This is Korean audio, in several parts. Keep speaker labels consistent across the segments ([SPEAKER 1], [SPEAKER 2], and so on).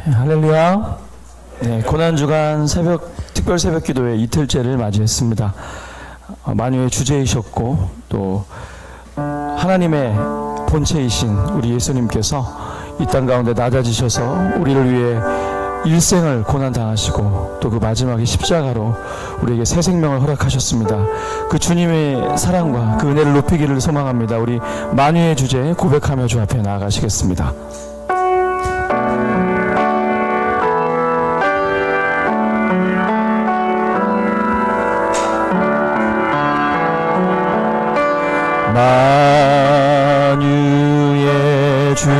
[SPEAKER 1] 할렐루야. 네, 고난주간 특별 새벽 기도회 이틀째를 맞이했습니다. 만유의 주제이셨고 또 하나님의 본체이신 우리 예수님께서 이 땅 가운데 낮아지셔서 우리를 위해 일생을 고난당하시고 또 그 마지막에 십자가로 우리에게 새 생명을 허락하셨습니다. 그 주님의 사랑과 그 은혜를 높이기를 소망합니다. 우리 만유의 주제 고백하며 주 앞에 나아가시겠습니다. 만유의 주제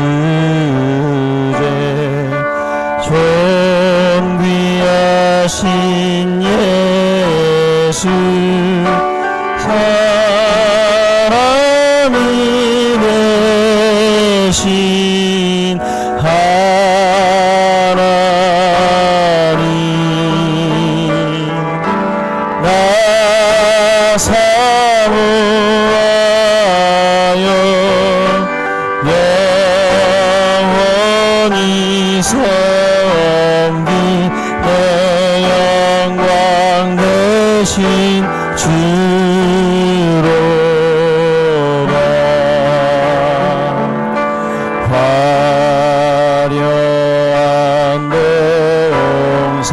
[SPEAKER 1] 존귀하신 예수 사람이 되신 하나님 나 사모하여 영원히 섬긴 내 영광 되신 주로다. 화려한 동산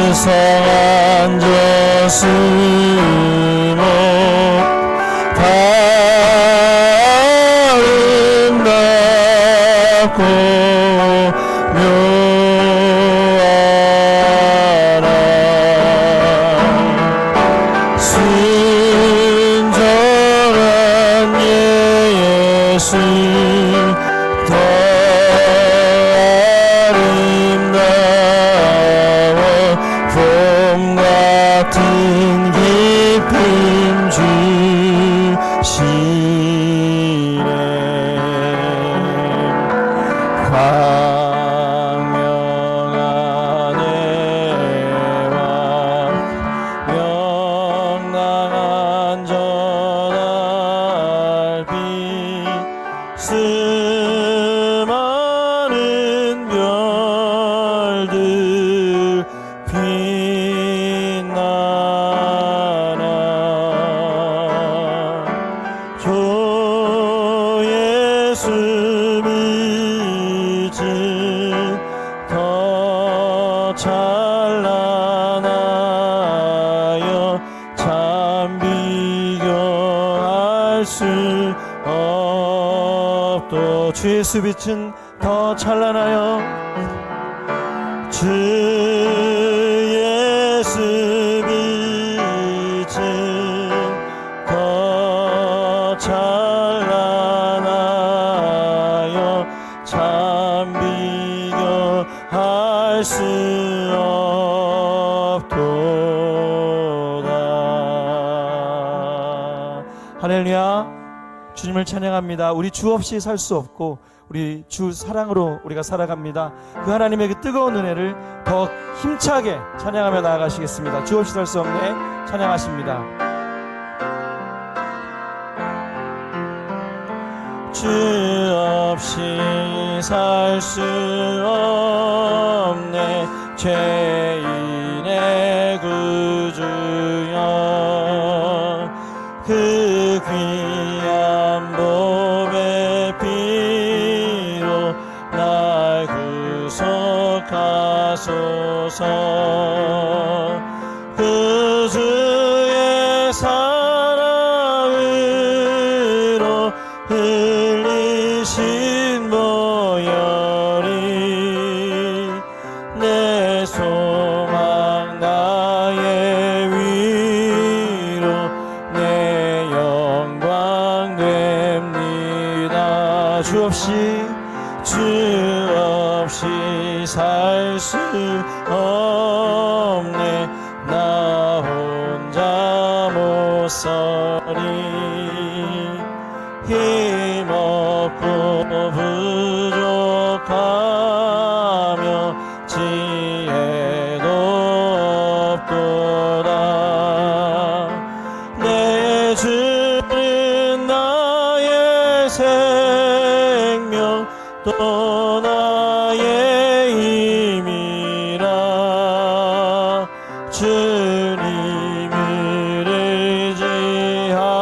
[SPEAKER 1] 무성한 저수목 아름답고 묘하라. 순전한 예수 더 아름다워 봄 같은 깊은 주시네. 광명한 해와 명랑한 저달빛 수많은 별들 빛나라. 주 예수 믿음 더 찬란하여 참 비교할 수 없도. 주 예수 빛은 더 찬란하여 주 예수 빛은 더 찬란하여 참 비교할 수 없도다. 할렐루야. 주님을 찬양합니다. 우리 주 없이 살 수 없고 우리 주 사랑으로 우리가 살아갑니다. 그 하나님의 그 뜨거운 은혜를 더 힘차게 찬양하며 나아가시겠습니다. 주 없이 살 수 없네 찬양하십니다. 주 없이 살 수 없네 죄인의 구주여. 그 귀한 봄의 피로 날 구속하소서. 그 주의 사랑으로 흘리신 보혈이 내 소망 나의 위로 내 영광 됩니다. 주 없이 살 수 없네. 나 혼자 못 서리. 힘없고 부족하며 지혜도 없도다. 내 주는 나의 생명
[SPEAKER 2] 또 나의 힘이라 주님을 의지하여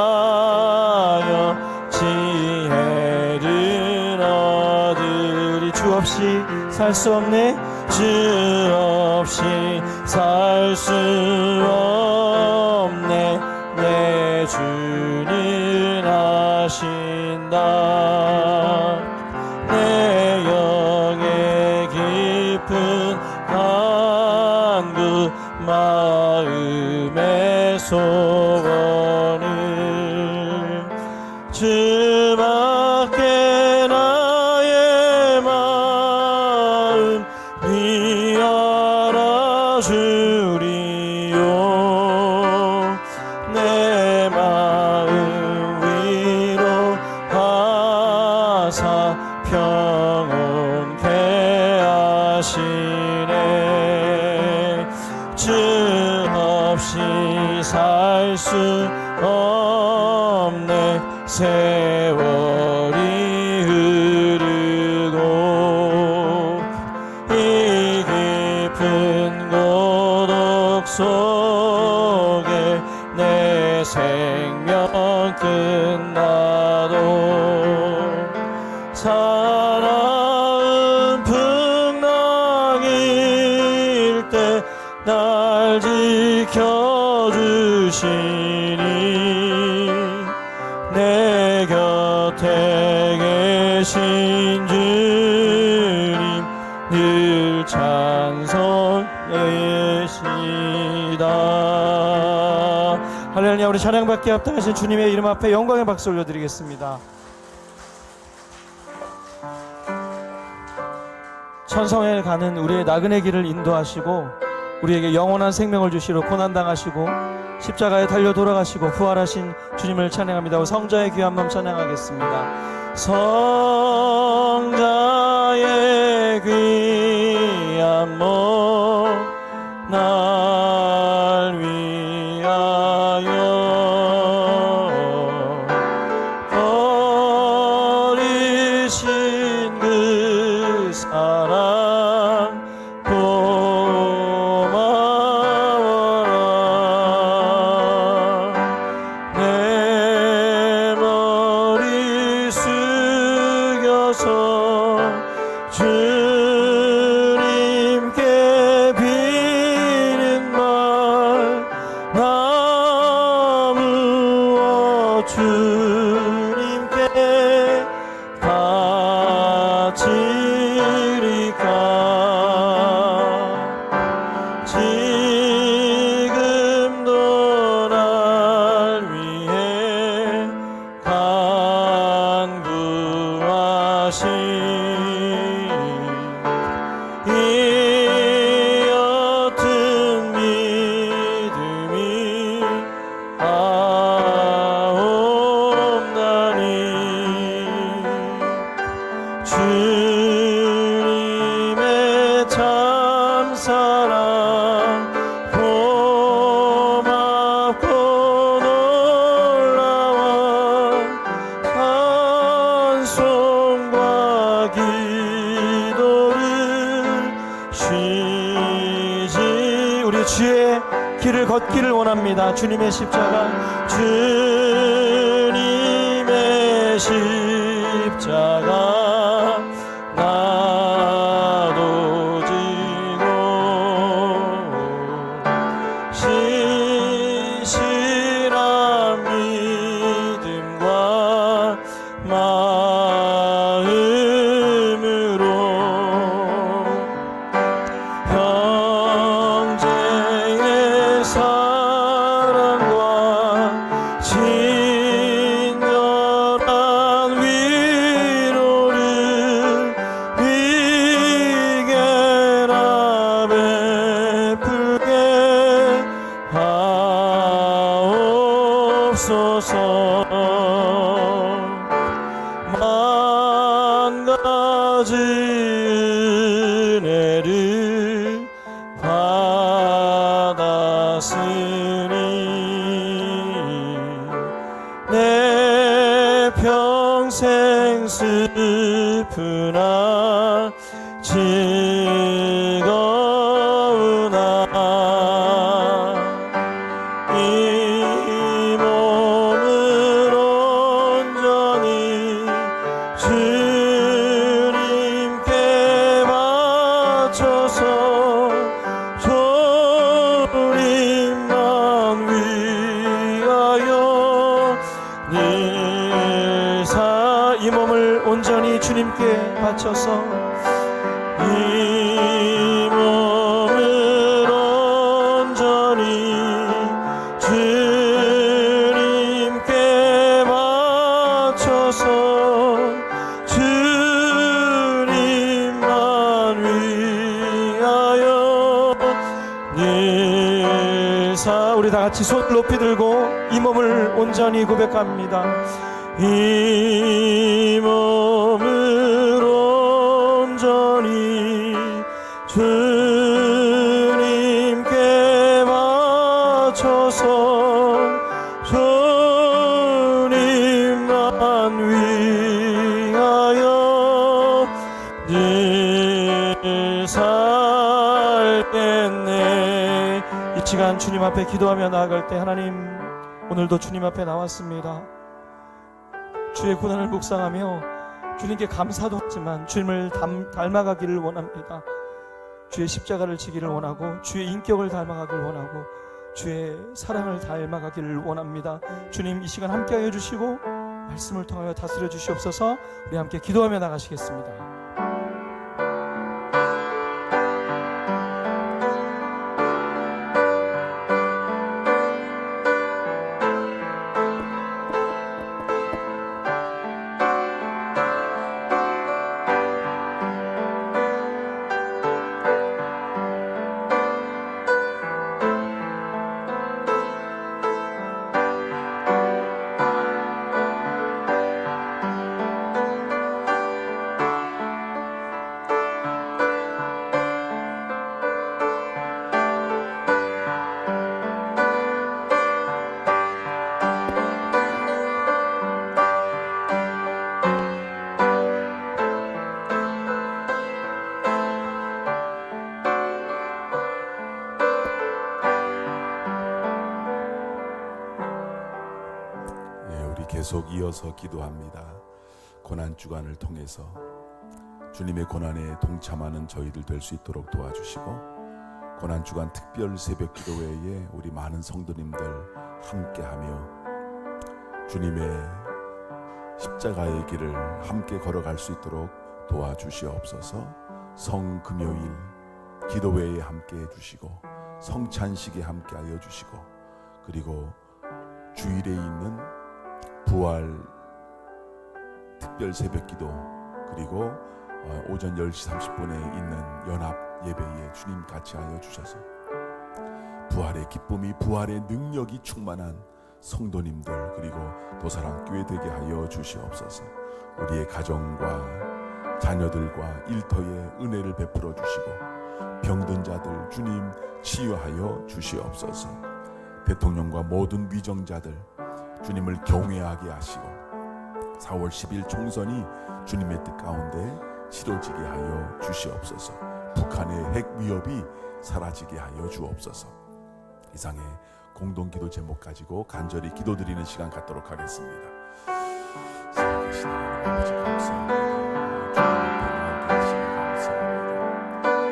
[SPEAKER 2] 지혜를 얻으리. 주 없이 살 수 없네. 주 없이 살 수 없네. 내 주는 하신다. 내 영의 깊은 간구 마음의 소원을 주밖에 나의 마음 니 알아주리요. 내 마음 위로하사 평온케 하시네. 주 없이 살 수 없네. 세월이 흐르고 이 깊은 고독 속에 내 생명 끝나도 사나운 풍랑일 때 날 지켜주시니 내 곁에 계신 주님 늘 찬송하시다. 할렐루야. 우리 찬양받기에 합당하신 주님의 이름 앞에 영광의 박수 올려드리겠습니다. 천성에 가는 우리의 나그네 길을 인도하시고 우리에게 영원한 생명을 주시러 고난당하시고 십자가에 달려 돌아가시고 부활하신 주님을 찬양합니다. 성자의 귀한 몸 찬양하겠습니다. 성자의 귀한 몸 날 위하여 버리신 그 사랑 고마워라. 내 머리 숙여서 주님께 비는 말 나무어 주님께 바치리까. 지금도 날 위해 간구하신 이 옅은 믿음이 아옵나니 주님의 참사랑 고맙고 놀라운 찬송과 기도를 쉬지. 우리 주의 길을 걷기를 원합니다. 주님의 십자가 주님의 십자가 나도 지고 신실한 믿음과 마음으로 형제의 사랑과 친절한 위로를 위계나 베풀게 하옵소서. 만 가지 은혜를 받았으니 내 평생 슬프나 즐거우나 이 몸을 온전히 주님께 바쳐서 주님만 위하여 늘사 이 몸을 온전히 주님께 바쳐서 이 몸을 온전히 주님께 바쳐서 주님만 위하여 늘사 우리 다 같이 손 높이 들고 이 몸을 온전히 고백합니다. 이 몸을 온전히 주님께 바쳐서 주님만 위하여 늘 살겠네. 이 시간 주님 앞에 기도하며 나아갈 때 하나님 오늘도 주님 앞에 나왔습니다. 주의 고난을 묵상하며 주님께 감사도 하지만 주님을 닮아가기를 원합니다. 주의 십자가를 지기를 원하고 주의 인격을 닮아가기를 원하고 주의 사랑을 닮아가기를 원합니다. 주님 이 시간 함께하여 주시고 말씀을 통하여 다스려 주시옵소서. 우리 함께 기도하며 나가시겠습니다.
[SPEAKER 3] 계속 이어서 기도합니다. 고난주간을 통해서 주님의 고난에 동참하는 저희들 될 수 있도록 도와주시고, 고난주간 특별 새벽 기도회에 우리 많은 성도님들 함께하며 주님의 십자가의 길을 함께 걸어갈 수 있도록 도와주시옵소서. 성금요일 기도회에 함께 해주시고 성찬식에 함께하여 주시고, 그리고 주일에 있는 부활 특별 새벽기도, 그리고 오전 10시 30분에 있는 연합 예배에 주님 같이 하여 주셔서 부활의 기쁨이, 부활의 능력이 충만한 성도님들, 그리고 도사랑교회 되게 하여 주시옵소서. 우리의 가정과 자녀들과 일터에 은혜를 베풀어 주시고 병든 자들 주님 치유하여 주시옵소서. 대통령과 모든 위정자들 주님을 경외하게 하시고 4월 10일 총선이 주님의 뜻 가운데 치러지게 하여 주시옵소서. 북한의 핵 위협이 사라지게 하여 주옵소서. 이상의 공동기도 제목 가지고 간절히 기도드리는 시간 갖도록 하겠습니다. 살아계신 하나님 아버지 감사합니다.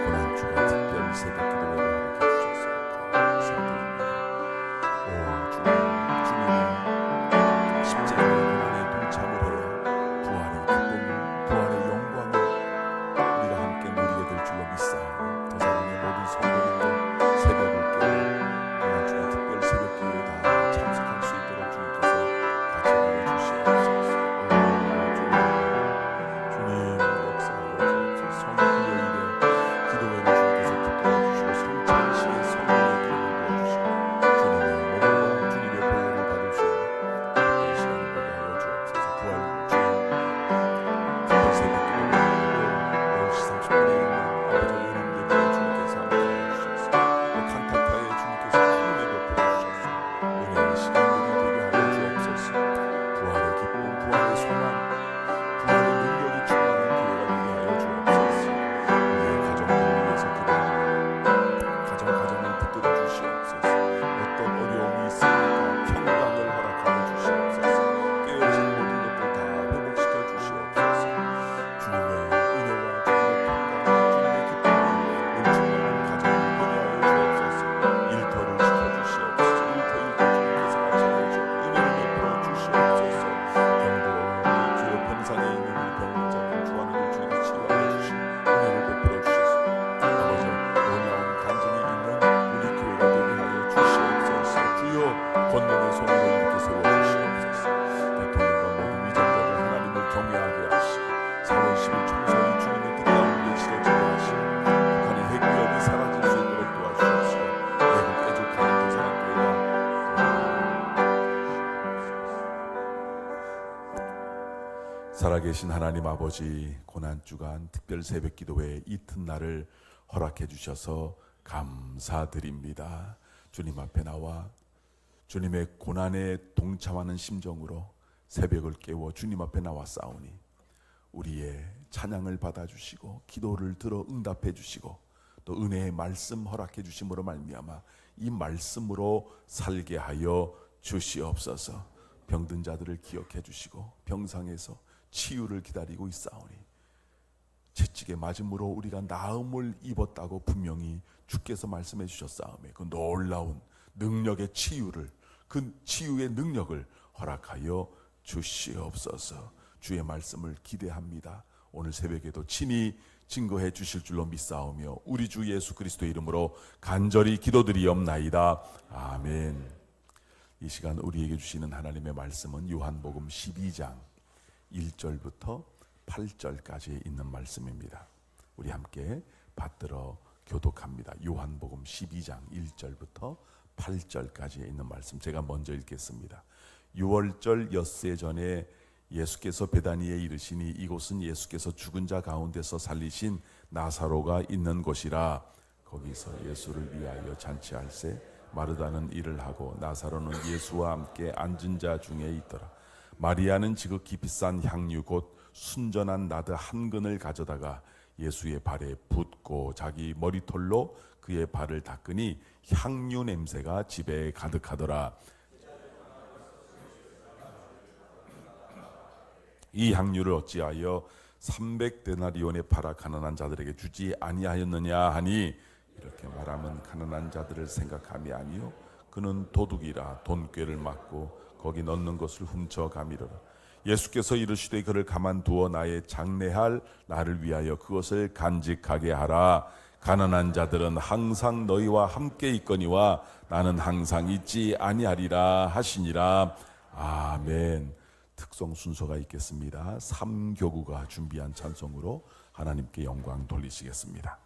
[SPEAKER 3] 고난주간 특별 새벽 기도회를 함께 해주셔서 감사드립니다. 주님의 십자가의 고난에 동참을 해야 부활의 기쁨을, 부활의 영광을 우리가 함께 누리게 될 줄로 믿사오니 도사랑의 모든 성도님들 새벽을 깨워 고난주간 특별 새벽 기도에 다 참석할 수 있도록 주님께서 같이 하여 주시옵소서. 살아계신 하나님 아버지, 고난주간 특별 새벽기도회 이튿날을 허락해 주셔서 감사드립니다. 주님 앞에 나와 주님의 고난에 동참하는 심정으로 새벽을 깨워 주님 앞에 나와 싸우니 우리의 찬양을 받아주시고 기도를 들어 응답해 주시고 또 은혜의 말씀 허락해 주심으로 말미암아 이 말씀으로 살게 하여 주시옵소서. 병든 자들을 기억해 주시고 병상에서 치유를 기다리고 있사오니 채찍에 맞음으로 우리가 나음을 입었다고 분명히 주께서 말씀해 주셨사오매 그 놀라운 능력의 치유를, 그 치유의 능력을 허락하여 주시옵소서. 주의 말씀을 기대합니다. 오늘 새벽에도 친히 증거해 주실 줄로 믿사오며 우리 주 예수 그리스도의 이름으로 간절히 기도드리옵나이다. 아멘. 이 시간 우리에게 주시는 하나님의 말씀은 요한복음 12장 1절부터 8절까지 있는 말씀입니다. 우리 함께 받들어 교독합니다. 요한복음 12장 1절부터 8절까지 있는 말씀 제가 먼저 읽겠습니다. 6월절 엿새 전에 예수께서 베다니에 이르시니 이곳은 예수께서 죽은 자 가운데서 살리신 나사로가 있는 곳이라. 거기서 예수를 위하여 잔치할세 마르다는 일을 하고 나사로는 예수와 함께 앉은 자 중에 있더라. 마리아는 지극히 비싼 향유 곧 순전한 나드 한 근을 가져다가 예수의 발에 붓고 자기 머리털로 그의 발을 닦으니 향유 냄새가 집에 가득하더라. 이 향유를 어찌하여 300데나리온에 팔아 가난한 자들에게 주지 아니하였느냐 하니 이렇게 말하면 가난한 자들을 생각함이 아니요 그는 도둑이라 돈꾀를 맞고 거기 넣는 것을 훔쳐가미르라. 예수께서 이르시되 그를 가만두어 나의 장례할 나를 위하여 그것을 간직하게 하라. 가난한 자들은 항상 너희와 함께 있거니와 나는 항상 있지 아니하리라 하시니라. 아멘. 특송 순서가 있겠습니다. 3교구가 준비한 찬송으로 하나님께 영광 돌리시겠습니다.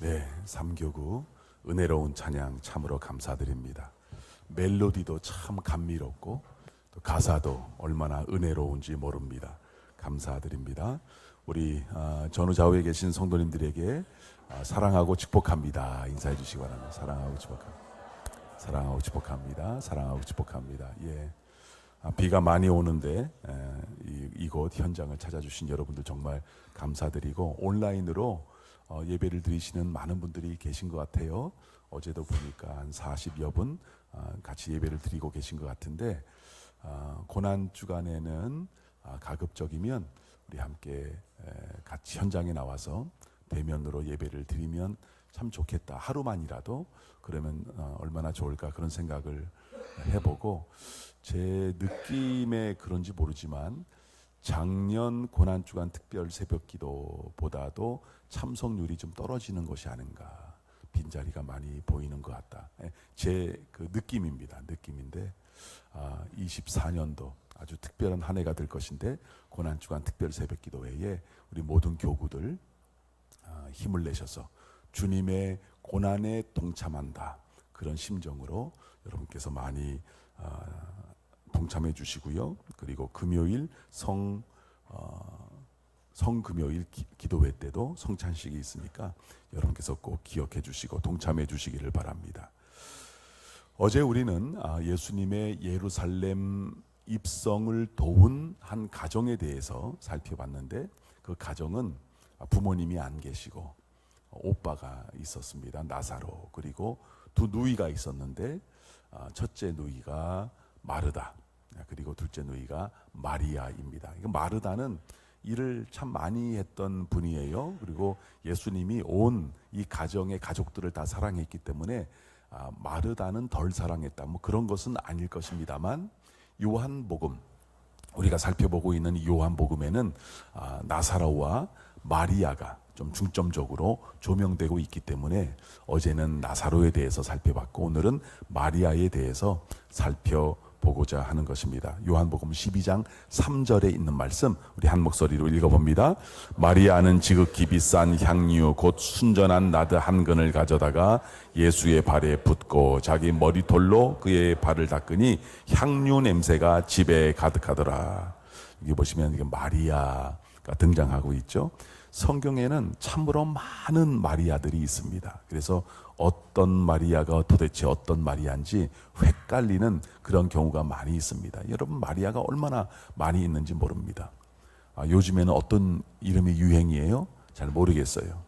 [SPEAKER 3] 네, 삼교구 은혜로운 찬양 참으로 감사드립니다. 멜로디도 참 감미롭고 또 가사도 얼마나 은혜로운지 모릅니다. 감사드립니다. 우리 전후좌우에 계신 성도님들에게 사랑하고 축복합니다. 인사해 주시기 바랍니다. 사랑하고 축복합니다. 사랑하고 축복합니다. 사랑하고 축복합니다. 예. 비가 많이 오는데 이곳 현장을 찾아주신 여러분들 정말 감사드리고 온라인으로 예배를 드리시는 많은 분들이 계신 것 같아요. 어제도 보니까 한 40여 분 같이 예배를 드리고 계신 것 같은데 고난 주간에는 가급적이면 우리 함께 같이 현장에 나와서 대면으로 예배를 드리면 참 좋겠다. 하루만이라도 그러면 얼마나 좋을까 그런 생각을 해보고 제 느낌에 그런지 모르지만 작년 고난주간 특별 새벽기도보다도 참석률이 좀 떨어지는 것이 아닌가, 빈자리가 많이 보이는 것 같다. 제 그 느낌입니다. 느낌인데 24년도 아주 특별한 한 해가 될 것인데 고난주간 특별 새벽기도회에 우리 모든 교구들 힘을 내셔서 주님의 고난에 동참한다 그런 심정으로 여러분께서 많이 동참해 주시고요. 그리고 금요일 성금요일 기도회 때도 성찬식이 있으니까 여러분께서 꼭 기억해 주시고 동참해 주시기를 바랍니다. 어제 우리는 예수님의 예루살렘 입성을 도운 한 가정에 대해서 살펴봤는데 그 가정은 부모님이 안 계시고 오빠가 있었습니다. 나사로. 그리고 두 누이가 있었는데 첫째 누이가 마르다, 그리고 둘째 누이가 마리아입니다. 마르다는 일을 참 많이 했던 분이에요. 그리고 예수님이 온 이 가정의 가족들을 다 사랑했기 때문에 마르다는 덜 사랑했다, 뭐 그런 것은 아닐 것입니다만, 요한복음, 우리가 살펴보고 있는 이 요한복음에는 나사로와 마리아가 좀 중점적으로 조명되고 있기 때문에 어제는 나사로에 대해서 살펴봤고 오늘은 마리아에 대해서 살펴보고자 하는 것입니다. 요한복음 12장 3절에 있는 말씀 우리 한 목소리로 읽어봅니다. 마리아는 지극히 비싼 향유 곧 순전한 나드 한 근을 가져다가 예수의 발에 붓고 자기 머리털로 그의 발을 닦으니 향유 냄새가 집에 가득하더라. 여기 보시면 이게 마리아가 등장하고 있죠. 성경에는 참으로 많은 마리아들이 있습니다. 그래서 어떤 마리아가 도대체 어떤 마리아인지 헷갈리는 그런 경우가 많이 있습니다. 여러분, 마리아가 얼마나 많이 있는지 모릅니다. 요즘에는 어떤 이름이 유행이에요? 잘 모르겠어요.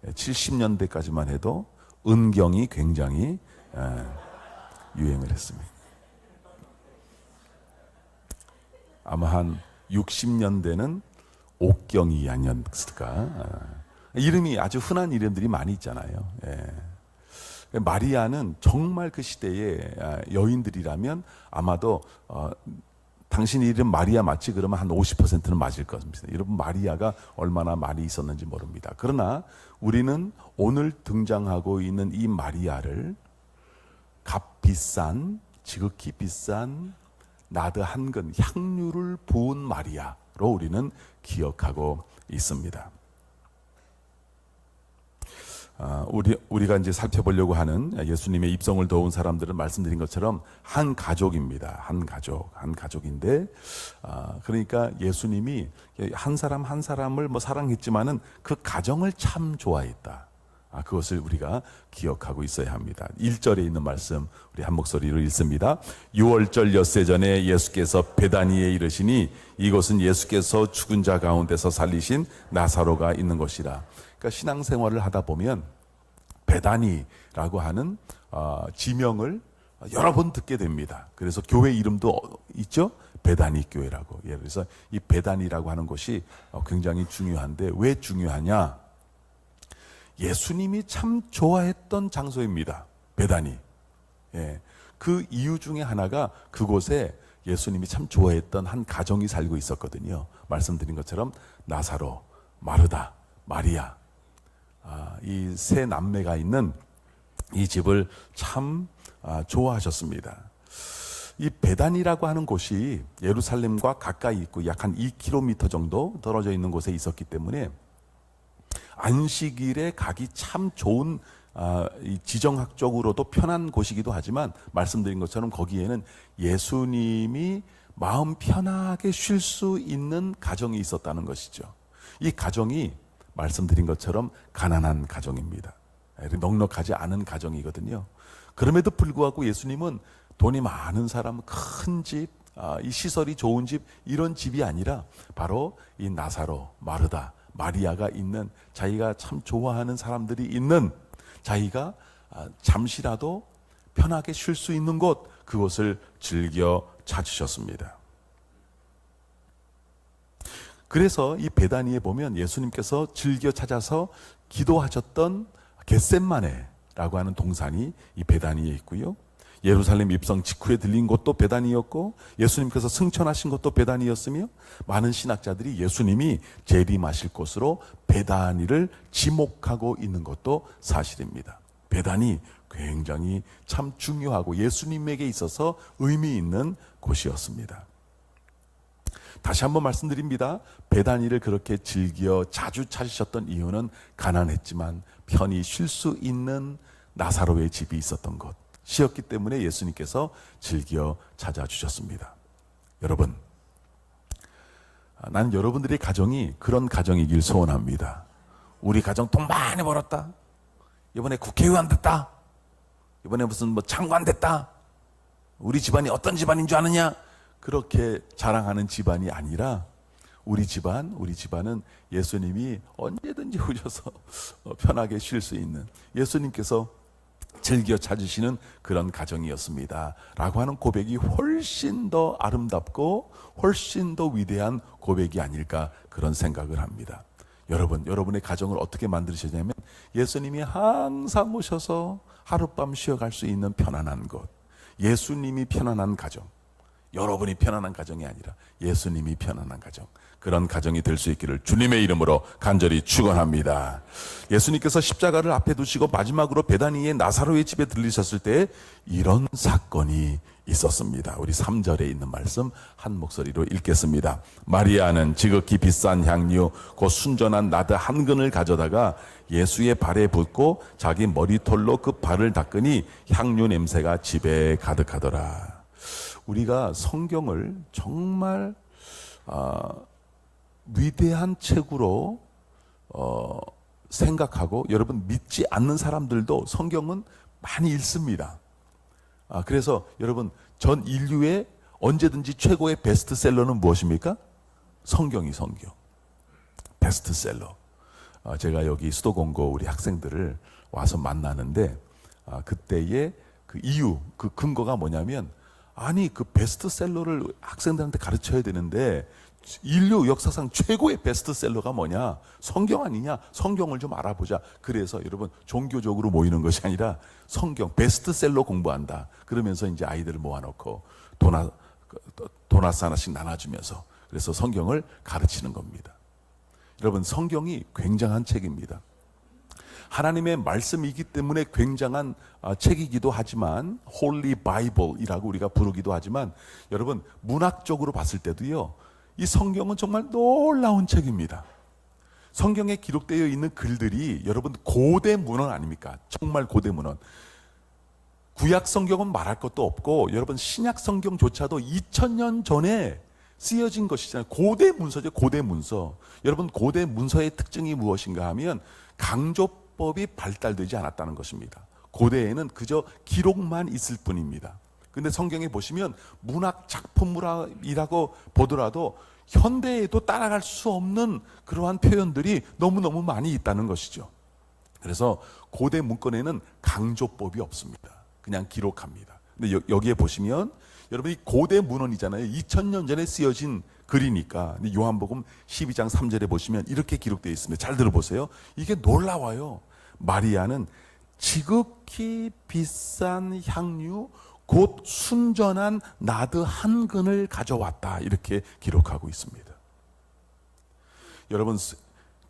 [SPEAKER 3] 70년대까지만 해도 은경이 굉장히 유행을 했습니다. 아마 한 60년대는 옥경이 아니었을까. 이름이 아주 흔한 이름들이 많이 있잖아요. 마리아는 정말 그 시대의 여인들이라면 아마도 당신 이름 마리아 맞지? 그러면 한 50%는 맞을 겁니다. 여러분, 마리아가 얼마나 많이 있었는지 모릅니다. 그러나 우리는 오늘 등장하고 있는 이 마리아를 값비싼, 지극히 비싼 나드 한 근 향유를 부은 마리아로 우리는 기억하고 있습니다. 우리가 이제 살펴보려고 하는 예수님의 입성을 도운 사람들은 말씀드린 것처럼 한 가족입니다. 한 가족인데, 그러니까 예수님이 한 사람 한 사람을 뭐 사랑했지만은 그 가정을 참 좋아했다. 그것을 우리가 기억하고 있어야 합니다. 1절에 있는 말씀 우리 한 목소리로 읽습니다. 6월절 엿새 전에 예수께서 베다니에 이르시니 이곳은 예수께서 죽은 자 가운데서 살리신 나사로가 있는 곳이라. 그러니까 신앙생활을 하다 보면 베다니라고 하는 지명을 여러 번 듣게 됩니다. 그래서 교회 이름도 있죠. 베다니 교회라고. 그래서 이 베다니라고 하는 곳이 굉장히 중요한데 왜 중요하냐? 예수님이 참 좋아했던 장소입니다. 베다니. 예. 그 이유 중에 하나가 그곳에 예수님이 참 좋아했던 한 가정이 살고 있었거든요. 말씀드린 것처럼 나사로, 마르다, 마리아, 이 세 남매가 있는 이 집을 참 좋아하셨습니다. 이 베단이라고 하는 곳이 예루살렘과 가까이 있고 약 한 2km 정도 떨어져 있는 곳에 있었기 때문에 안식일에 가기 참 좋은 이 지정학적으로도 편한 곳이기도 하지만 말씀드린 것처럼 거기에는 예수님이 마음 편하게 쉴 수 있는 가정이 있었다는 것이죠. 이 가정이 말씀드린 것처럼 가난한 가정입니다. 넉넉하지 않은 가정이거든요. 그럼에도 불구하고 예수님은 돈이 많은 사람, 큰 집, 이 시설이 좋은 집, 이런 집이 아니라 바로 이 나사로, 마르다, 마리아가 있는, 자기가 참 좋아하는 사람들이 있는, 자기가 잠시라도 편하게 쉴 수 있는 곳, 그곳을 즐겨 찾으셨습니다. 그래서 이 베다니에 보면 예수님께서 즐겨 찾아서 기도하셨던 겟셋마네라고 하는 동산이 이 베다니에 있고요. 예루살렘 입성 직후에 들린 곳도 베다니였고 예수님께서 승천하신 곳도 베다니였으며 많은 신학자들이 예수님이 재림하실 곳으로 베다니를 지목하고 있는 것도 사실입니다. 베다니 굉장히 참 중요하고 예수님에게 있어서 의미 있는 곳이었습니다. 다시 한번 말씀드립니다. 베다니를 그렇게 즐겨 자주 찾으셨던 이유는 가난했지만 편히 쉴 수 있는 나사로의 집이 있었던 곳이었기 때문에 예수님께서 즐겨 찾아주셨습니다. 여러분, 나는 여러분들의 가정이 그런 가정이길 소원합니다. 우리 가정 돈 많이 벌었다, 이번에 국회의원 됐다, 이번에 무슨 장관 됐다, 우리 집안이 어떤 집안인 줄 아느냐, 그렇게 자랑하는 집안이 아니라 우리 집안은 예수님이 언제든지 오셔서 편하게 쉴 수 있는, 예수님께서 즐겨 찾으시는 그런 가정이었습니다 라고 하는 고백이 훨씬 더 아름답고 훨씬 더 위대한 고백이 아닐까, 그런 생각을 합니다. 여러분의 가정을 어떻게 만드시냐면 예수님이 항상 오셔서 하룻밤 쉬어갈 수 있는 편안한 곳, 예수님이 편안한 가정, 여러분이 편안한 가정이 아니라 예수님이 편안한 가정, 그런 가정이 될 수 있기를 주님의 이름으로 간절히 축원합니다. 예수님께서 십자가를 앞에 두시고 마지막으로 베다니의 나사로의 집에 들리셨을 때 이런 사건이 있었습니다. 우리 3절에 있는 말씀 한 목소리로 읽겠습니다. 마리아는 지극히 비싼 향유 곧 순전한 나드 한 근을 가져다가 예수의 발에 붓고 자기 머리털로 그 발을 닦으니 향유 냄새가 집에 가득하더라. 우리가 성경을 정말 위대한 책으로 생각하고, 여러분 믿지 않는 사람들도 성경은 많이 읽습니다. 그래서 여러분, 전 인류의 언제든지 최고의 베스트셀러는 무엇입니까? 성경. 베스트셀러. 제가 여기 수도공고 우리 학생들을 와서 만나는데 그때의 그 이유, 그 근거가 뭐냐면, 아니 그 베스트셀러를 학생들한테 가르쳐야 되는데 인류 역사상 최고의 베스트셀러가 뭐냐? 성경 아니냐? 성경을 좀 알아보자. 그래서 여러분, 종교적으로 모이는 것이 아니라 성경 베스트셀러 공부한다. 그러면서 이제 아이들을 모아놓고 도넛 하나씩 나눠주면서, 그래서 성경을 가르치는 겁니다. 여러분, 성경이 굉장한 책입니다. 하나님의 말씀이기 때문에 굉장한 책이기도 하지만 홀리 바이블이라고 우리가 부르기도 하지만, 여러분 문학적으로 봤을 때도요, 이 성경은 정말 놀라운 책입니다. 성경에 기록되어 있는 글들이 여러분 고대 문헌 아닙니까? 정말 고대 문헌. 구약 성경은 말할 것도 없고 여러분 신약 성경조차도 2000년 전에 쓰여진 것이잖아요. 고대 문서죠. 고대 문서. 여러분 고대 문서의 특징이 무엇인가 하면 강조법이 발달되지 않았다는 것입니다. 고대에는 그저 기록만 있을 뿐입니다. 근데 성경에 보시면 문학 작품이라고 보더라도 현대에도 따라갈 수 없는 그러한 표현들이 너무너무 많이 있다는 것이죠. 그래서 고대 문건에는 강조법이 없습니다. 그냥 기록합니다. 근데 여기에 보시면 여러분 이 고대 문헌이잖아요. 2000년 전에 쓰여진 글이니까. 요한복음 12장 3절에 보시면 이렇게 기록되어 있습니다. 잘 들어보세요. 이게 놀라워요. 마리아는 지극히 비싼 향유 곧 순전한 나드 한 근을 가져왔다, 이렇게 기록하고 있습니다. 여러분,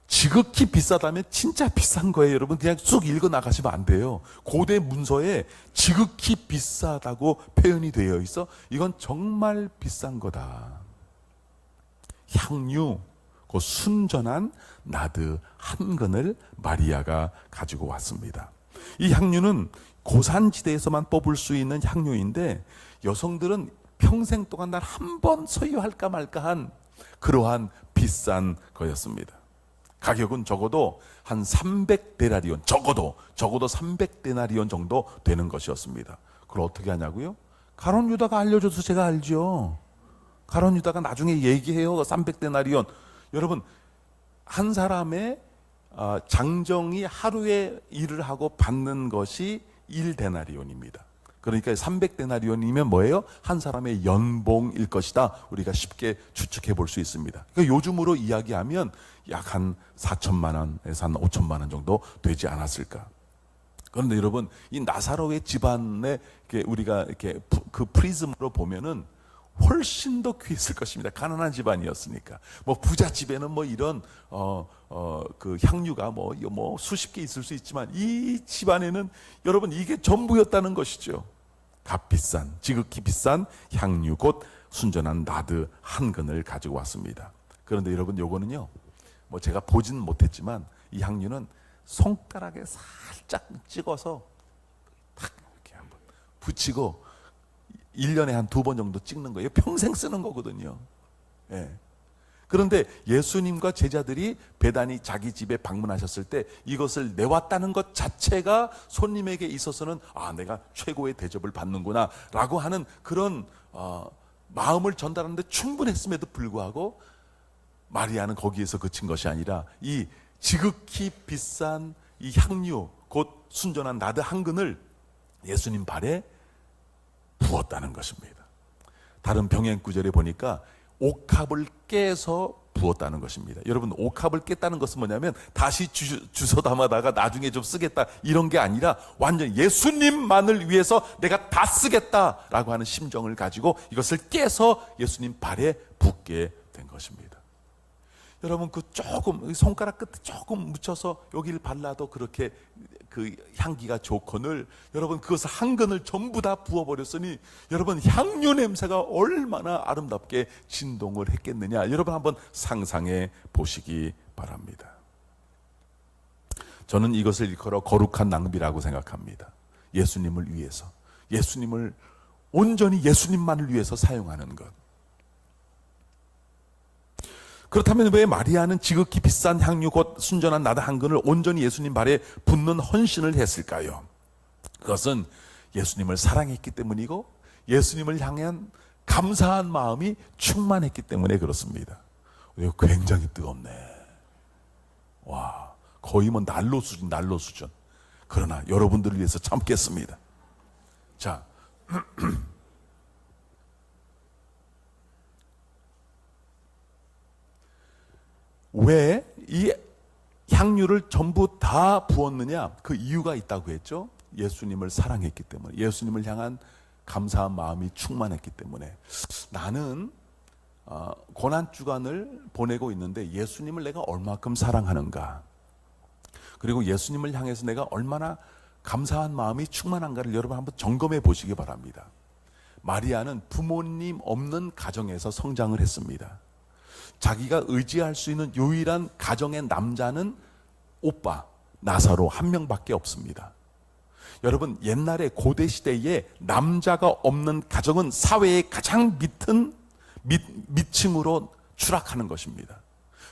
[SPEAKER 3] 지극히 비싸다면 진짜 비싼 거예요. 여러분, 그냥 쑥 읽어 나가시면 안 돼요. 고대 문서에 지극히 비싸다고 표현이 되어 있어. 이건 정말 비싼 거다. 향유 그 순전한 나드 한 근을 마리아가 가지고 왔습니다. 이 향유는 고산지대에서만 뽑을 수 있는 향유인데 여성들은 평생 동안 날 한 번 소유할까 말까한 그러한 비싼 거였습니다. 가격은 적어도 한 300데나리온, 적어도 300데나리온 정도 되는 것이었습니다. 그걸 어떻게 하냐고요? 가룟 유다가 알려줘서 제가 알죠. 가룟 유다가 나중에 얘기해요. 300데나리온. 여러분, 한 사람의 장정이 하루에 일을 하고 받는 것이 1데나리온입니다. 그러니까 300데나리온이면 뭐예요? 한 사람의 연봉일 것이다. 우리가 쉽게 추측해 볼 수 있습니다. 그러니까 요즘으로 이야기하면 약 한 4천만 원에서 한 5천만 원 정도 되지 않았을까. 그런데 여러분, 이 나사로의 집안에 우리가 이렇게 그 프리즘으로 보면은 훨씬 더 귀했을 것입니다. 가난한 집안이었으니까. 뭐 부자 집에는 뭐 이런 그 향유가 뭐 수십 개 있을 수 있지만 이 집안에는 여러분 이게 전부였다는 것이죠. 값비싼, 지극히 비싼 향유 곧 순전한 나드 한 근을 가지고 왔습니다. 그런데 여러분, 요거는요, 뭐 제가 보진 못했지만 이 향유는 손가락에 살짝 찍어서 탁 이렇게 한번 붙이고 1년에 한 2번 정도 찍는 거예요. 평생 쓰는 거거든요. 예. 그런데 예수님과 제자들이 베다니 자기 집에 방문하셨을 때 이것을 내왔다는 것 자체가 손님에게 있어서는 내가 최고의 대접을 받는구나 라고 하는 그런 마음을 전달하는데 충분했음에도 불구하고 마리아는 거기에서 그친 것이 아니라 이 지극히 비싼 이 향유 곧 순전한 나드 한 근을 예수님 발에 부었다는 것입니다. 다른 병행 구절에 보니까 옥합을 깨서 부었다는 것입니다. 여러분, 옥합을 깼다는 것은 뭐냐면 다시 주워 담아다가 나중에 좀 쓰겠다 이런 게 아니라 완전 예수님만을 위해서 내가 다 쓰겠다라고 하는 심정을 가지고 이것을 깨서 예수님 발에 붓게 된 것입니다. 여러분, 그 조금 손가락 끝에 조금 묻혀서 여기를 발라도 그렇게 그 향기가 좋거늘 여러분 그것을 한 근을 전부 다 부어버렸으니 여러분 향유 냄새가 얼마나 아름답게 진동을 했겠느냐, 여러분 한번 상상해 보시기 바랍니다. 저는 이것을 일컬어 거룩한 낭비라고 생각합니다. 예수님을 위해서, 예수님을 온전히 예수님만을 위해서 사용하는 것. 그렇다면 왜 마리아는 지극히 비싼 향유 곧 순전한 나드 한 근을 온전히 예수님 발에 붓는 헌신을 했을까요? 그것은 예수님을 사랑했기 때문이고 예수님을 향한 감사한 마음이 충만했기 때문에 그렇습니다. 이거 굉장히 뜨겁네. 와, 거의 뭐 난로 수준. 그러나 여러분들을 위해서 참겠습니다. 자, 왜 이 향유를 전부 다 부었느냐? 그 이유가 있다고 했죠. 예수님을 사랑했기 때문에, 예수님을 향한 감사한 마음이 충만했기 때문에. 나는 고난주간을 보내고 있는데 예수님을 내가 얼마큼 사랑하는가, 그리고 예수님을 향해서 내가 얼마나 감사한 마음이 충만한가를 여러분 한번 점검해 보시기 바랍니다. 마리아는 부모님 없는 가정에서 성장을 했습니다. 자기가 의지할 수 있는 유일한 가정의 남자는 오빠 나사로 한 명밖에 없습니다. 여러분, 옛날에 고대 시대에 남자가 없는 가정은 사회의 가장 밑층으로 추락하는 것입니다.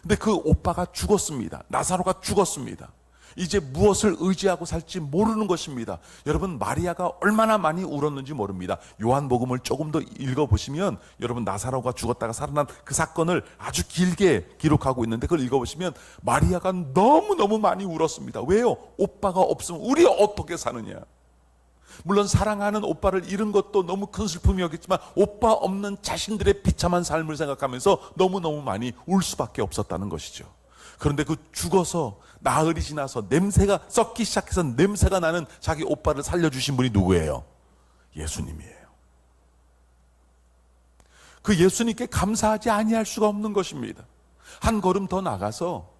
[SPEAKER 3] 근데 그 오빠가 죽었습니다. 나사로가 죽었습니다. 이제 무엇을 의지하고 살지 모르는 것입니다. 여러분, 마리아가 얼마나 많이 울었는지 모릅니다. 요한복음을 조금 더 읽어보시면 여러분 나사로가 죽었다가 살아난 그 사건을 아주 길게 기록하고 있는데 그걸 읽어보시면 마리아가 너무너무 많이 울었습니다. 왜요? 오빠가 없으면 우리 어떻게 사느냐. 물론 사랑하는 오빠를 잃은 것도 너무 큰 슬픔이었겠지만 오빠 없는 자신들의 비참한 삶을 생각하면서 너무너무 많이 울 수밖에 없었다는 것이죠. 그런데 그 죽어서 나흘이 지나서 냄새가 썩기 시작해서 냄새가 나는 자기 오빠를 살려주신 분이 누구예요? 예수님이에요. 그 예수님께 감사하지 아니할 수가 없는 것입니다. 한 걸음 더 나가서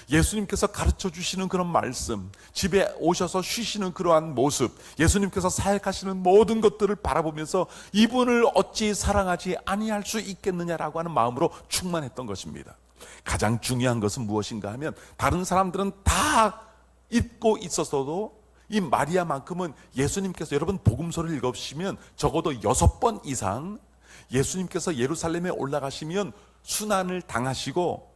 [SPEAKER 3] 예수님께서 가르쳐 주시는 그런 말씀, 집에 오셔서 쉬시는 그러한 모습, 예수님께서 사역하시는 모든 것들을 바라보면서 이분을 어찌 사랑하지 아니할 수 있겠느냐라고 하는 마음으로 충만했던 것입니다. 가장 중요한 것은 무엇인가 하면 다른 사람들은 다 잊고 있었어도 이 마리아만큼은 예수님께서, 여러분 복음서를 읽어보시면 적어도 6번 이상 예수님께서 예루살렘에 올라가시면 순환을 당하시고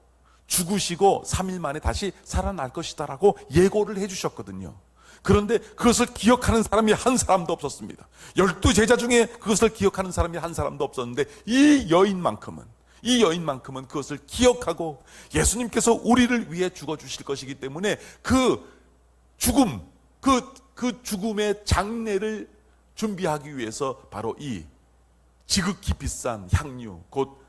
[SPEAKER 3] 죽으시고 3일 만에 다시 살아날 것이다라고 예고를 해주셨거든요. 그런데 그것을 기억하는 사람이 한 사람도 없었습니다. 12제자 중에 그것을 기억하는 사람이 한 사람도 없었는데 이 여인만큼은 그것을 기억하고 예수님께서 우리를 위해 죽어주실 것이기 때문에 그 죽음, 그 죽음의 장례를 준비하기 위해서 바로 이 지극히 비싼 향유, 곧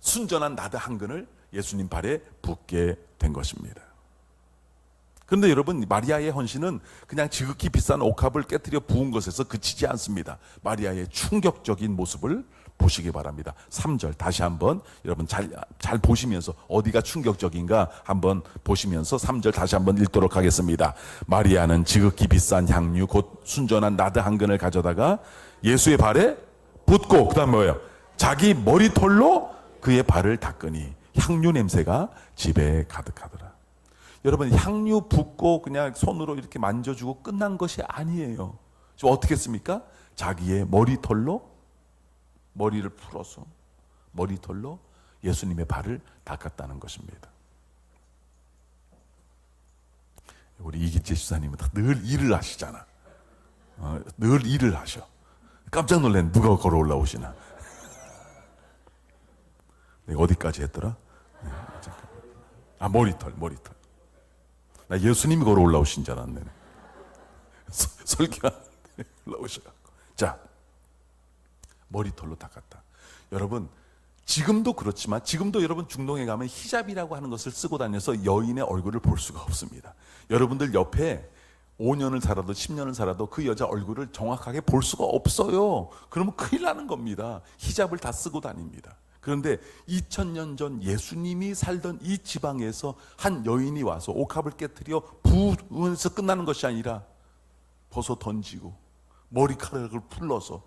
[SPEAKER 3] 순전한 나드 한 근을 예수님 발에 붓게 된 것입니다. 그런데 여러분, 마리아의 헌신은 그냥 지극히 비싼 옥합을 깨뜨려 부은 것에서 그치지 않습니다. 마리아의 충격적인 모습을 보시기 바랍니다. 3절 다시 한번 여러분 잘 보시면서 어디가 충격적인가 한번 보시면서 3절 다시 한번 읽도록 하겠습니다. 마리아는 지극히 비싼 향유 곧 순전한 나드 한 근을 가져다가 예수의 발에 붓고, 그 다음 뭐예요? 자기 머리털로 그의 발을 닦으니 향유 냄새가 집에 가득하더라. 여러분, 향유 붓고 그냥 손으로 이렇게 만져주고 끝난 것이 아니에요. 지금 어떻게 했습니까? 자기의 머리털로 머리를 풀어서 머리털로 예수님의 발을 닦았다는 것입니다. 우리 이기재 집사님은 늘 일을 하시잖아. 늘 일을 하셔. 깜짝 놀랐네. 누가 걸어 올라오시나. 내가 어디까지 했더라? 머리털. 나 예수님이 걸어 올라오신 줄 알았네. 설교하는데 올라오셔갖고. 자, 머리털로 닦았다. 여러분, 지금도 그렇지만 지금도 여러분 중동에 가면 히잡이라고 하는 것을 쓰고 다녀서 여인의 얼굴을 볼 수가 없습니다. 여러분들 옆에 5년을 살아도 10년을 살아도 그 여자 얼굴을 정확하게 볼 수가 없어요. 그러면 큰일 나는 겁니다. 히잡을 다 쓰고 다닙니다. 그런데 2000년 전 예수님이 살던 이 지방에서 한 여인이 와서 옥합을 깨뜨려 부으면서 끝나는 것이 아니라 벗어 던지고 머리카락을 풀러서,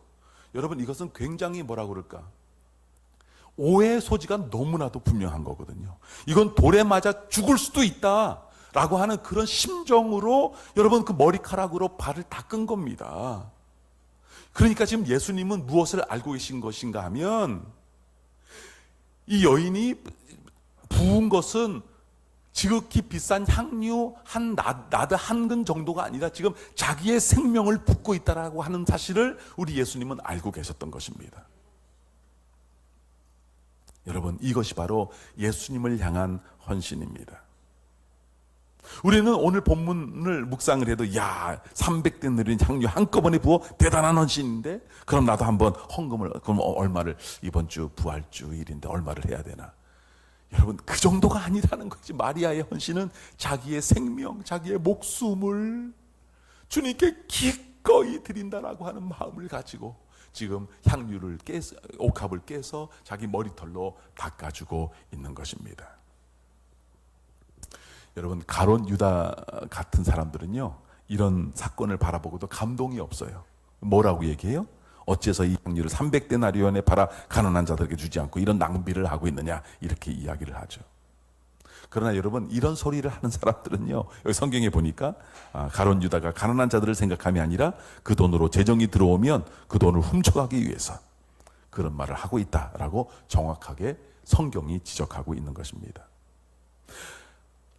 [SPEAKER 3] 여러분 이것은 굉장히 뭐라 그럴까, 오해의 소지가 너무나도 분명한 거거든요. 이건 돌에 맞아 죽을 수도 있다 라고 하는 그런 심정으로 여러분 그 머리카락으로 발을 닦은 겁니다. 그러니까 지금 예수님은 무엇을 알고 계신 것인가 하면 이 여인이 부은 것은 지극히 비싼 향유 한 나드 한 근 정도가 아니라 지금 자기의 생명을 붓고 있다라고 하는 사실을 우리 예수님은 알고 계셨던 것입니다. 여러분, 이것이 바로 예수님을 향한 헌신입니다. 우리는 오늘 본문을 묵상을 해도 300대 느린 향유 한꺼번에 부어 대단한 헌신인데, 그럼 나도 한번 헌금을, 그럼 얼마를, 이번 주 부활주일인데 얼마를 해야 되나. 여러분, 그 정도가 아니라는 거지. 마리아의 헌신은 자기의 생명, 자기의 목숨을 주님께 기꺼이 드린다라고 하는 마음을 가지고 지금 향유를 깨서, 옥합을 깨서 자기 머리털로 닦아주고 있는 것입니다. 여러분, 가룟 유다 같은 사람들은요, 이런 사건을 바라보고도 감동이 없어요. 뭐라고 얘기해요? 어째서 이 향유를 300데나리온에 팔아 가난한 자들에게 주지 않고 이런 낭비를 하고 있느냐, 이렇게 이야기를 하죠. 그러나 여러분, 이런 소리를 하는 사람들은요, 여기 성경에 보니까 가룟 유다가 가난한 자들을 생각함이 아니라 그 돈으로 재정이 들어오면 그 돈을 훔쳐가기 위해서 그런 말을 하고 있다라고 정확하게 성경이 지적하고 있는 것입니다.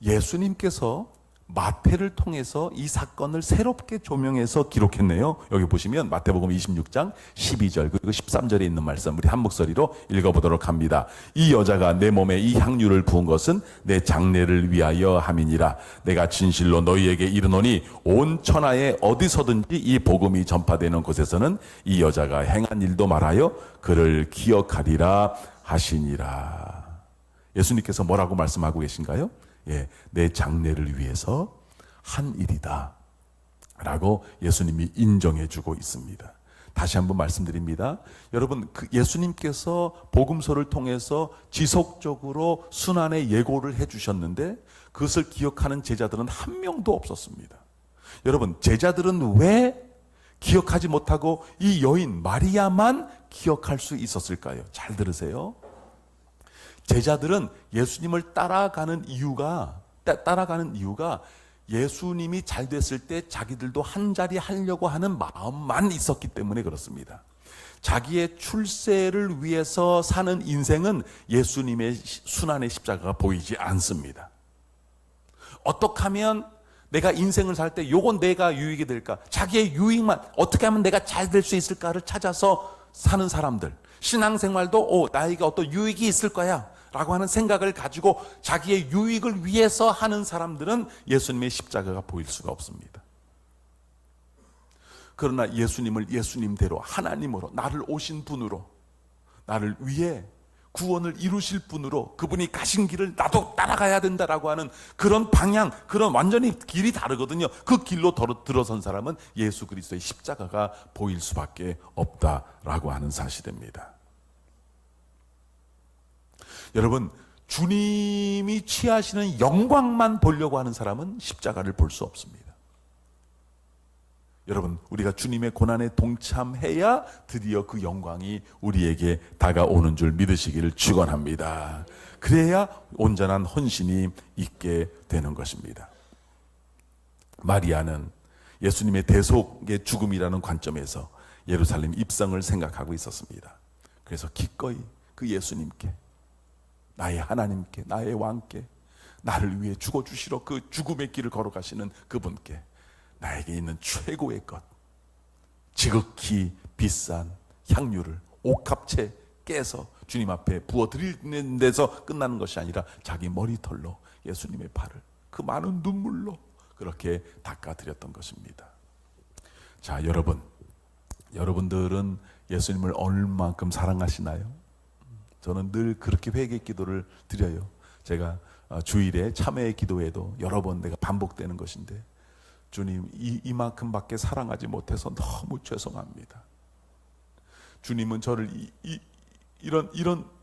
[SPEAKER 3] 예수님께서 마태를 통해서 이 사건을 새롭게 조명해서 기록했네요. 여기 보시면 마태복음 26장 12절 그리고 13절에 있는 말씀, 우리 한 목소리로 읽어보도록 합니다. 이 여자가 내 몸에 이 향유를 부은 것은 내 장례를 위하여 함이니라. 내가 진실로 너희에게 이르노니 온 천하에 어디서든지 이 복음이 전파되는 곳에서는 이 여자가 행한 일도 말하여 그를 기억하리라 하시니라. 예수님께서 뭐라고 말씀하고 계신가요? 예, 내 장래를 위해서 한 일이다 라고 예수님이 인정해 주고 있습니다. 다시 한번 말씀드립니다. 여러분, 그 예수님께서 복음서를 통해서 지속적으로 순환의 예고를 해 주셨는데 그것을 기억하는 제자들은 한 명도 없었습니다. 여러분, 제자들은 왜 기억하지 못하고 이 여인 마리아만 기억할 수 있었을까요? 잘 들으세요. 제자들은 예수님을 따라가는 이유가 예수님이 잘 됐을 때 자기들도 한 자리 하려고 하는 마음만 있었기 때문에 그렇습니다. 자기의 출세를 위해서 사는 인생은 예수님의 순환의 십자가가 보이지 않습니다. 어떻게 하면 내가 인생을 살 때 요건 내가 유익이 될까? 자기의 유익만 어떻게 하면 내가 잘 될 수 있을까를 찾아서 사는 사람들. 신앙생활도 나에게 어떤 유익이 있을 거야 라고 하는 생각을 가지고 자기의 유익을 위해서 하는 사람들은 예수님의 십자가가 보일 수가 없습니다. 그러나 예수님을 예수님대로 하나님으로 나를 오신 분으로 나를 위해 구원을 이루실 분으로 그분이 가신 길을 나도 따라가야 된다라고 하는 그런 방향, 그런 완전히 길이 다르거든요. 그 길로 들어선 사람은 예수 그리스도의 십자가가 보일 수밖에 없다라고 하는 사실입니다. 여러분, 주님이 취하시는 영광만 보려고 하는 사람은 십자가를 볼 수 없습니다. 여러분, 우리가 주님의 고난에 동참해야 드디어 그 영광이 우리에게 다가오는 줄 믿으시기를 축원합니다. 그래야 온전한 헌신이 있게 되는 것입니다. 마리아는 예수님의 대속의 죽음이라는 관점에서 예루살렘 입성을 생각하고 있었습니다. 그래서 기꺼이 그 예수님께, 나의 하나님께, 나의 왕께, 나를 위해 죽어주시러 그 죽음의 길을 걸어가시는 그분께 나에게 있는 최고의 것, 지극히 비싼 향유를 옥합채 깨서 주님 앞에 부어드리는 데서 끝나는 것이 아니라 자기 머리털로 예수님의 발을 그 많은 눈물로 그렇게 닦아드렸던 것입니다. 자, 여러분들은 예수님을 얼만큼 사랑하시나요? 저는 늘 그렇게 회개 기도를 드려요. 제가 주일에 참회의 기도에도 여러 번 내가 반복되는 것인데, 주님, 이만큼밖에 사랑하지 못해서 너무 죄송합니다. 주님은 저를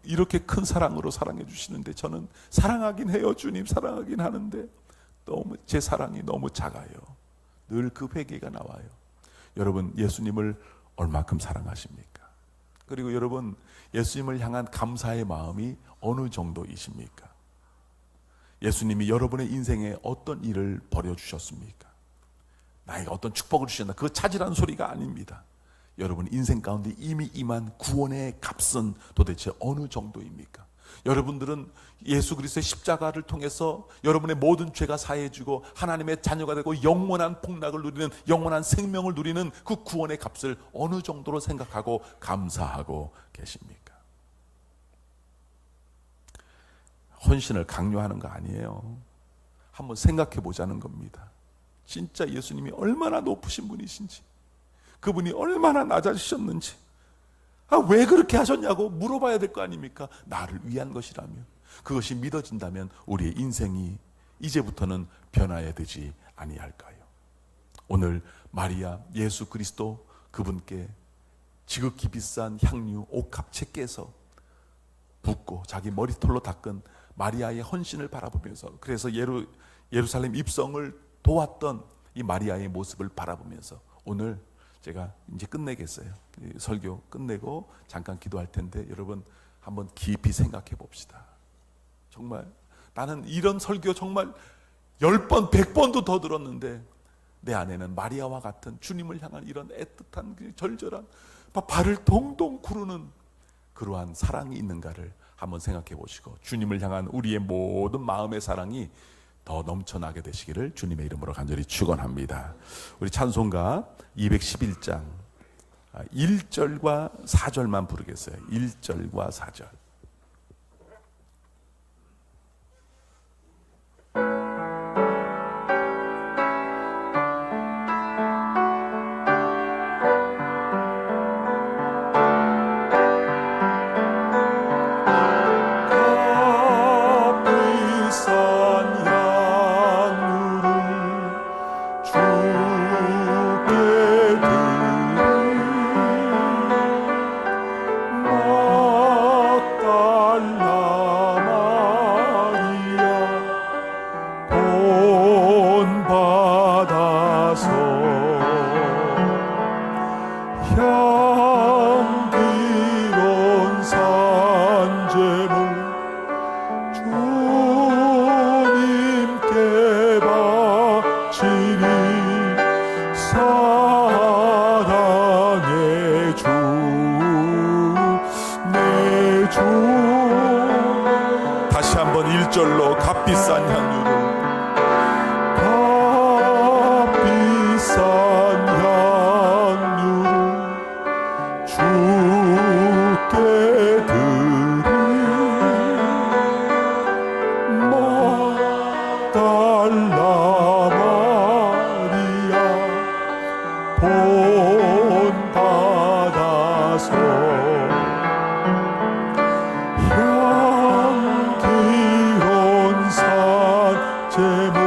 [SPEAKER 3] 이렇게 큰 사랑으로 사랑해 주시는데 저는 사랑하긴 해요. 주님, 사랑하긴 하는데 너무 제 사랑이 너무 작아요. 늘 그 회개가 나와요. 여러분, 예수님을 얼마큼 사랑하십니까? 그리고 여러분, 예수님을 향한 감사의 마음이 어느 정도이십니까? 예수님이 여러분의 인생에 어떤 일을 벌여주셨습니까? 나에게 어떤 축복을 주셨나? 그거 찾으라는 소리가 아닙니다. 여러분 인생 가운데 이미 임한 구원의 값은 도대체 어느 정도입니까? 여러분들은 예수 그리스도의 십자가를 통해서 여러분의 모든 죄가 사해지고 하나님의 자녀가 되고 영원한 복락을 누리는, 영원한 생명을 누리는 그 구원의 값을 어느 정도로 생각하고 감사하고 계십니까? 헌신을 강요하는 거 아니에요. 한번 생각해 보자는 겁니다. 진짜 예수님이 얼마나 높으신 분이신지, 그분이 얼마나 낮아지셨는지, 왜 그렇게 하셨냐고 물어봐야 될 거 아닙니까? 나를 위한 것이라면, 그것이 믿어진다면 우리의 인생이 이제부터는 변화해야 되지 아니할까요? 오늘 마리아, 예수 그리스도 그분께 지극히 비싼 향유 옥합채 깨서 붓고 자기 머리털로 닦은 마리아의 헌신을 바라보면서, 그래서 예루살렘 입성을 도왔던 이 마리아의 모습을 바라보면서 오늘 제가 이제 끝내겠어요. 설교 끝내고 잠깐 기도할 텐데 여러분 한번 깊이 생각해 봅시다. 정말 나는 이런 설교 정말 10번, 100번도 더 들었는데 내 안에는 마리아와 같은 주님을 향한 이런 애틋한 절절한 발을 동동 구르는 그러한 사랑이 있는가를 한번 생각해 보시고, 주님을 향한 우리의 모든 마음의 사랑이 더 넘쳐나게 되시기를 주님의 이름으로 간절히 축원합니다. 우리 찬송가 211장 1절과 4절만 부르겠어요. 1절과 4절. 받아서 향기로운 산재물 주님께 바치리 사랑의 주 내 주. 다시 한번 1절로 값비싼 향유를 값비싼 향유를 주께 드리 막달라 마리아 본 받아서 향기로운 산재물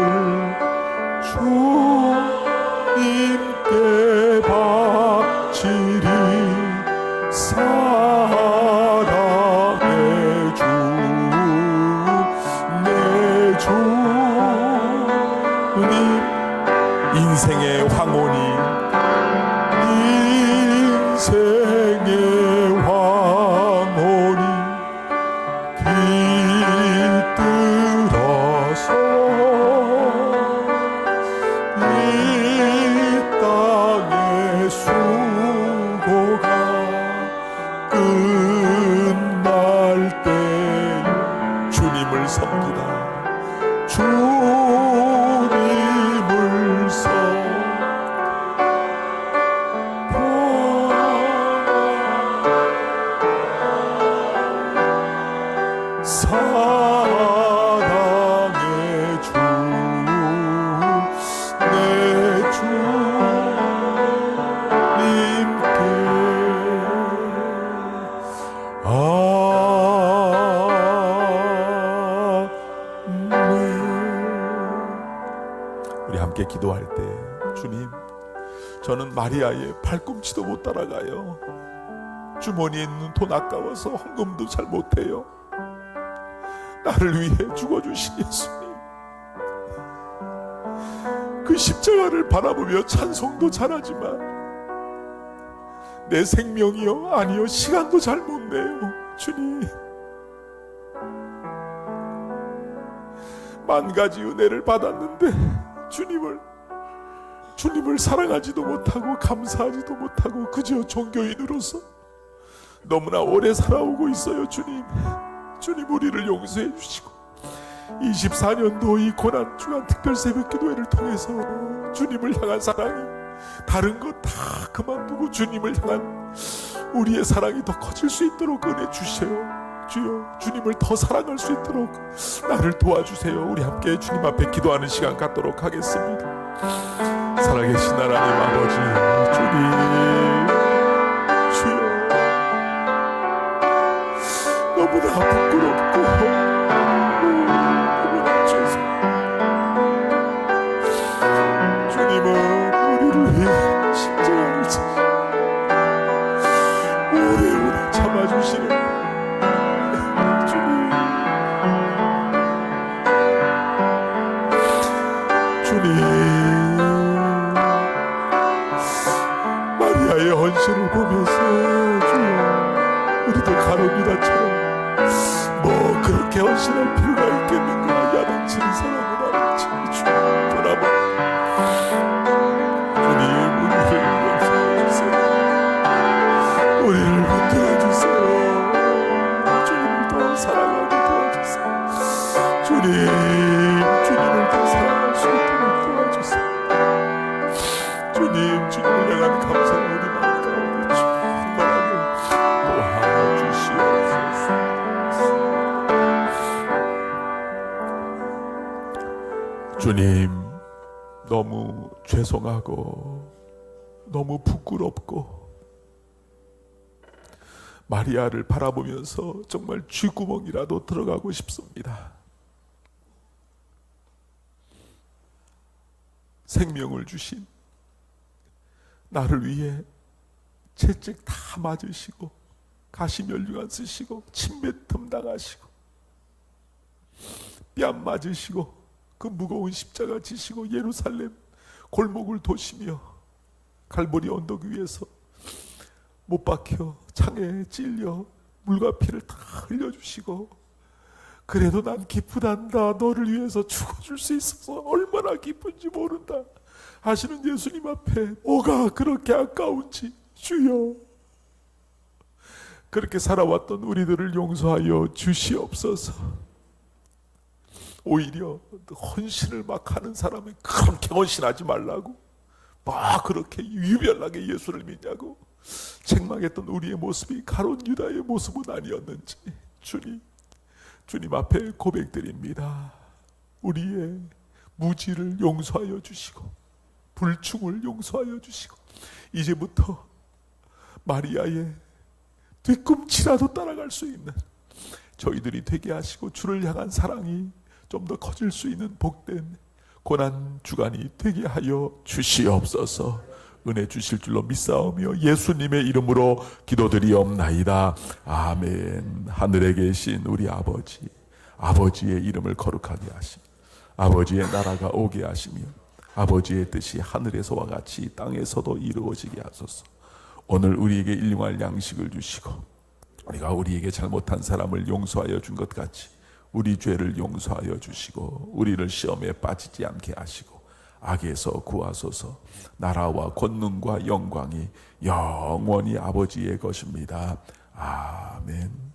[SPEAKER 3] 주님께 바치리 사랑의 주 내 주님. 인생의 황혼이 인생의 황혼이 깃들어서 이 땅의 수고가 끝날 때 주님을 섬기다 주님을 사랑의 주 내 주님께 우리 함께 기도할 때 주님, 저는 마리아의 발꿈치도 못 따라가요. 주머니에 있는 돈 아까워서 헌금도 잘 못해요. 나를 위해 죽어주신 예수님, 그 십자가를 바라보며 찬송도 잘하지만 내 생명이요 아니요 시간도 잘 못 내요. 주님, 만 가지 은혜를 받았는데 주님을 사랑하지도 못하고 감사하지도 못하고 그저 종교인으로서 너무나 오래 살아오고 있어요. 주님 우리를 용서해 주시고 24년도 이 고난주간 특별 새벽기도회를 통해서 주님을 향한 사랑이 다른 것 다 그만두고 주님을 향한 우리의 사랑이 더 커질 수 있도록 은혜 주세요. 주여, 주님을 더 사랑할 수 있도록 나를 도와주세요. 우리 함께 주님 앞에 기도하는 시간 갖도록 하겠습니다. 살아계신 하나님 아버지, 주님, 주여, 너무나 부끄럽고 너무나 죄송해요. 주님은 우리를 위해 십자가를 지시고 오래오래 참아주시는 주님, 마리아의 헌신을 보면서 주여, 우리도 가룟유다처럼 뭐 그렇게 헌신할 필요가 있겠는가 야단치는 사람은 아니지. 주님 떠나봐. 주님, 우리를 용서해 주세요. 우리를 붙들어 주세요. 주님을 더 사랑하게 도와주세요. 주님을 더 사랑할 수 있도록 도와주세요. 주님을 향한 감사가 우리 마음 가운데 충만하게 도와주시옵소서. 주님, 너무 죄송하고 너무 부끄럽고 마리아를 바라보면서 정말 쥐구멍이라도 들어가고 싶습니다. 생명을 주신 나를 위해 채찍 다 맞으시고 가시면류관 쓰시고 침뱉음 당하시고 뺨 맞으시고 그 무거운 십자가 지시고 예루살렘 골목을 도시며 갈보리 언덕 위에서 못 박혀 창에 찔려 물과 피를 다 흘려주시고 그래도 난 기쁘단다. 너를 위해서 죽어줄 수 있어서 얼마나 기쁜지 모른다 하시는 예수님 앞에 뭐가 그렇게 아까운지 주여, 그렇게 살아왔던 우리들을 용서하여 주시옵소서. 오히려 헌신을 막 하는 사람은 그렇게 헌신하지 말라고, 막 그렇게 유별나게 예수를 믿냐고 책망했던 우리의 모습이 가룟 유다의 모습은 아니었는지 주님 앞에 고백드립니다. 우리의 무지를 용서하여 주시고 불충을 용서하여 주시고 이제부터 마리아의 뒤꿈치라도 따라갈 수 있는 저희들이 되게 하시고 주를 향한 사랑이 좀 더 커질 수 있는 복된 고난 주간이 되게 하여 주시옵소서. 은혜 주실 줄로 믿사오며 예수님의 이름으로 기도드리옵나이다. 아멘. 하늘에 계신 우리 아버지, 아버지의 이름을 거룩하게 하시며 아버지의 나라가 오게 하시며 아버지의 뜻이 하늘에서와 같이 땅에서도 이루어지게 하소서. 오늘 우리에게 일용할 양식을 주시고 우리가 우리에게 잘못한 사람을 용서하여 준 것 같이 우리 죄를 용서하여 주시고 우리를 시험에 빠지지 않게 하시고 악에서 구하소서. 나라와 권능과 영광이 영원히 아버지의 것입니다. 아멘.